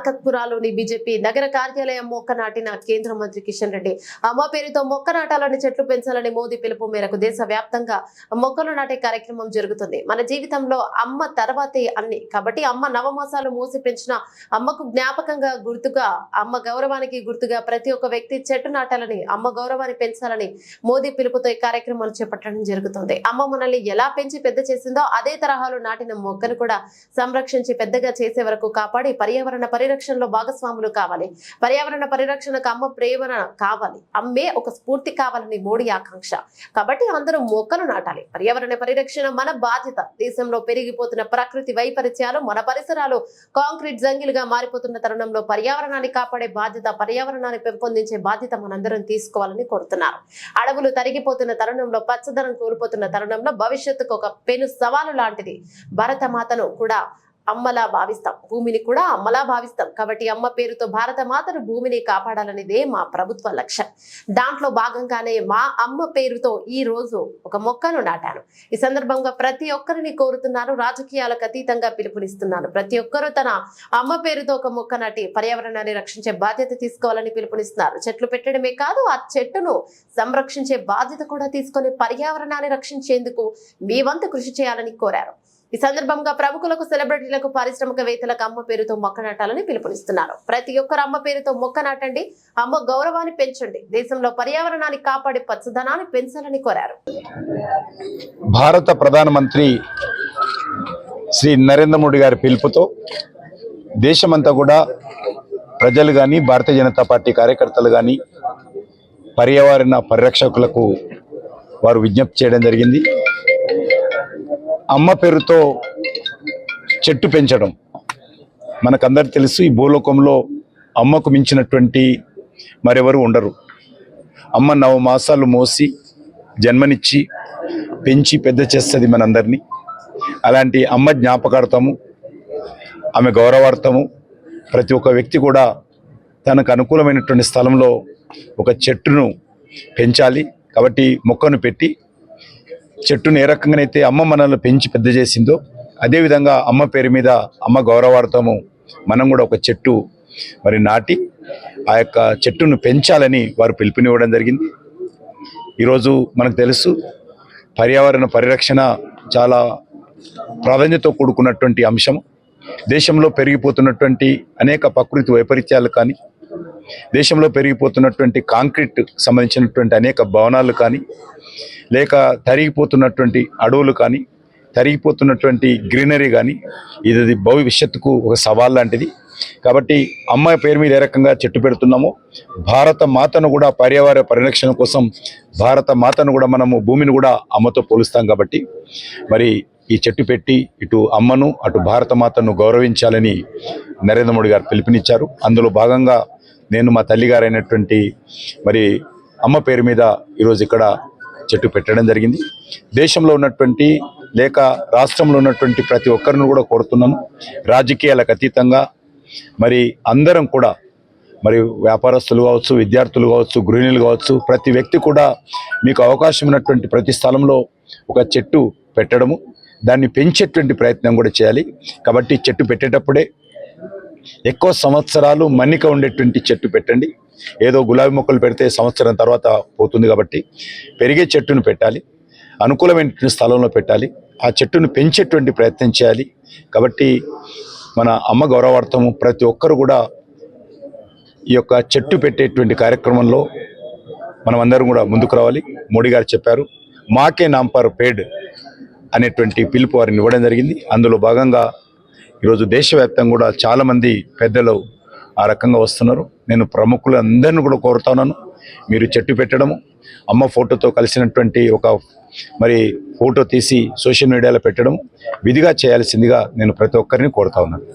బర్కత్పురాలోని BJP నగర కార్యాలయం మొక్క నాటిన కేంద్ర మంత్రి కిషన్ రెడ్డి. అమ్మ పేరుతో మొక్క నాటాలని, చెట్లు పెంచాలని మోదీ పిలుపు మేరకు దేశవ్యాప్తంగా మొక్కలు నాటే కార్యక్రమం జరుగుతుంది. మన జీవితంలో అమ్మ తర్వాతే అన్ని కాబట్టి అమ్మ నవమాసాలు మోసి పెంచిన అమ్మకు జ్ఞాపకంగా గుర్తుగా, అమ్మ గౌరవానికి గుర్తుగా ప్రతి ఒక్క వ్యక్తి చెట్టు నాటాలని, అమ్మ గౌరవాన్ని పెంచాలని మోదీ పిలుపుతో ఈ కార్యక్రమాలు చేపట్టడం జరుగుతుంది. అమ్మ మనల్ని ఎలా పెంచి పెద్ద చేసిందో అదే తరహాలో నాటిన మొక్కను కూడా సంరక్షించి పెద్దగా చేసే వరకు కాపాడి పర్యావరణ పరిరక్షణలో భాగస్వాములు కావాలి. పర్యావరణ పరిరక్షణకు అమ్మ ప్రేరణ కావాలి, అమ్మే ఒక స్ఫూర్తి కావాలని మోడీ ఆకాంక్ష. కాబట్టి అందరూ మొక్కలు నాటాలి. పర్యావరణ పరిరక్షణ మన బాధ్యత. దేశంలో పెరిగిపోతున్న ప్రకృతి వైపరీత్యాలు, మన పరిసరాలు కాంక్రీట్ జంగిలుగా మారిపోతున్న తరుణంలో పర్యావరణాన్ని కాపాడే బాధ్యత, పర్యావరణాన్ని పెంపొందించే బాధ్యత మనందరం తీసుకోవాలని కోరుతున్నారు. అడవులు తరిగిపోతున్న తరుణంలో, పచ్చదనం కోల్పోతున్న తరుణంలో భవిష్యత్తుకు ఒక పెను సవాలు లాంటిది. భారత మాతను కూడా అమ్మలా భావిస్తాం, భూమిని కూడా అమ్మలా భావిస్తాం. కాబట్టి అమ్మ పేరుతో భారత మాతను, భూమిని కాపాడాలనేదే మా ప్రభుత్వ లక్ష్యం. దాంట్లో భాగంగానే మా అమ్మ పేరుతో ఈ రోజు ఒక మొక్కను నాటాను. ఈ సందర్భంగా ప్రతి ఒక్కరిని కోరుతున్నాను, రాజకీయాలకు అతీతంగా పిలుపునిస్తున్నాను. ప్రతి ఒక్కరూ తన అమ్మ పేరుతో ఒక మొక్క నాటి పర్యావరణాన్ని రక్షించే బాధ్యత తీసుకోవాలని పిలుపునిస్తున్నారు. చెట్లు పెట్టడమే కాదు, ఆ చెట్టును సంరక్షించే బాధ్యత కూడా తీసుకొని పర్యావరణాన్ని రక్షించేందుకు మీ వంతు కృషి చేయాలని కోరారు. ఈ సందర్భంగా ప్రముఖులకు, సెలబ్రిటీలకు, పారిశ్రామికవేత్తలకు అమ్మ పేరుతో మొక్క నాటాలని పిలుపునిస్తున్నారు. ప్రతి ఒక్కరు అమ్మ పేరుతో మొక్క నాటండి, అమ్మ గౌరవాన్ని పెంచండి, దేశంలో పర్యావరణాన్ని కాపాడి పచ్చదనాన్ని పెంచాలని కోరారు. భారత ప్రధానమంత్రి శ్రీ నరేంద్ర మోడీ గారి పిలుపుతో దేశమంతా కూడా ప్రజలు కానీ, భారతీయ జనతా పార్టీ కార్యకర్తలు కానీ పర్యావరణ పరిరక్షకులకు వారు విజ్ఞప్తి చేయడం జరిగింది. అమ్మ పేరుతో చెట్టు పెంచడం మనకందరికి తెలుసు. ఈ భూలోకంలో అమ్మకు మించినటువంటి మరెవరు ఉండరు. అమ్మ 9 మాసాలు మోసి జన్మనిచ్చి పెంచి పెద్ద చేస్తుంది మనందరినీ. అలాంటి అమ్మ జ్ఞాపకార్థము, ఆమె గౌరవార్థము ప్రతి ఒక్క వ్యక్తి కూడా తనకు అనుకూలమైనటువంటి స్థలంలో ఒక చెట్టును పెంచాలి. కాబట్టి మొక్కను పెట్టి చెట్టును ఏ రకంగానైతే అమ్మ మనల్ని పెంచి పెద్ద చేసిందో అదేవిధంగా అమ్మ పేరు మీద, అమ్మ గౌరవార్థము మనం కూడా ఒక చెట్టు మరి నాటి ఆ యొక్క చెట్టును పెంచాలని వారు పిలుపునివ్వడం జరిగింది. ఈరోజు మనకు తెలుసు, పర్యావరణ పరిరక్షణ చాలా ప్రాధాన్యతతో కూడుకున్నటువంటి అంశం. దేశంలో పెరిగిపోతున్నటువంటి అనేక ప్రకృతి వైపరీత్యాలు కానీ, దేశంలో పెరిగిపోతున్నటువంటి కాంక్రీట్ సంబంధించినటువంటి అనేక భవనాలు కానీ, లేక తరిగిపోతున్నటువంటి అడవులు కానీ, తరిగిపోతున్నటువంటి గ్రీనరీ కానీ, ఇది భవిష్యత్తుకు ఒక సవాల్ లాంటిది. కాబట్టి అమ్మాయి పేరు మీద ఏ రకంగా చెట్టు పెడుతున్నామో, భారత మాతను కూడా పర్యావరణ పరిరక్షణ కోసం భారత మాతను కూడా మనము, భూమిని కూడా అమ్మతో పోలుస్తాం. కాబట్టి మరి ఈ చెట్టు పెట్టి ఇటు అమ్మను, అటు భారత మాతను గౌరవించాలని నరేంద్ర మోడీ గారు పిలుపునిచ్చారు. అందులో భాగంగా నేను మా తల్లిగారైనటువంటి మరి అమ్మ పేరు మీద ఈరోజు ఇక్కడ చెట్టు పెట్టడం జరిగింది. దేశంలో ఉన్నటువంటి లేక రాష్ట్రంలో ఉన్నటువంటి ప్రతి ఒక్కరిని కూడా కోరుతున్నాను, రాజకీయాలకు అతీతంగా మరి అందరం కూడా, మరి వ్యాపారస్తులు కావచ్చు, విద్యార్థులు కావచ్చు, గృహిణులు కావచ్చు, ప్రతి వ్యక్తి కూడా మీకు అవకాశం ఉన్నటువంటి ప్రతి స్థలంలో ఒక చెట్టు పెట్టడము, దాన్ని పెంచేటువంటి ప్రయత్నం కూడా చేయాలి. కాబట్టి చెట్టు పెట్టేటప్పుడే ఎక్కువ సంవత్సరాలు మన్నిక ఉండేటువంటి చెట్టు పెట్టండి. ఏదో గులాబీ మొక్కలు పెడితే సంవత్సరం తర్వాత పోతుంది. కాబట్టి పెరిగే చెట్టును పెట్టాలి, అనుకూలమైన స్థలంలో పెట్టాలి, ఆ చెట్టును పెంచేటువంటి ప్రయత్నం చేయాలి. కాబట్టి మన అమ్మ గౌరవార్థము ప్రతి ఒక్కరు కూడా ఈ యొక్క చెట్టు పెట్టేటువంటి కార్యక్రమంలో మనం అందరం కూడా ముందుకు రావాలి. మోడీ గారు చెప్పారు, మాకే నామ్ పర్ పేడ్ అనేటువంటి పిలుపు వారిని ఇవ్వడం జరిగింది. అందులో భాగంగా ఈరోజు దేశవ్యాప్తంగా కూడా చాలామంది పెద్దలు ఆ రకంగా వస్తున్నారు. నేను ప్రముఖులందరినీ కూడా కోరుతున్నాను, మీరు చెట్టు పెట్టడము, అమ్మ ఫోటోతో కలిసినటువంటి ఒక మరి ఫోటో తీసి సోషల్ మీడియాలో పెట్టడం విధిగా చేయాల్సిందిగా నేను ప్రతి ఒక్కరిని కోరుతా ఉన్నాను.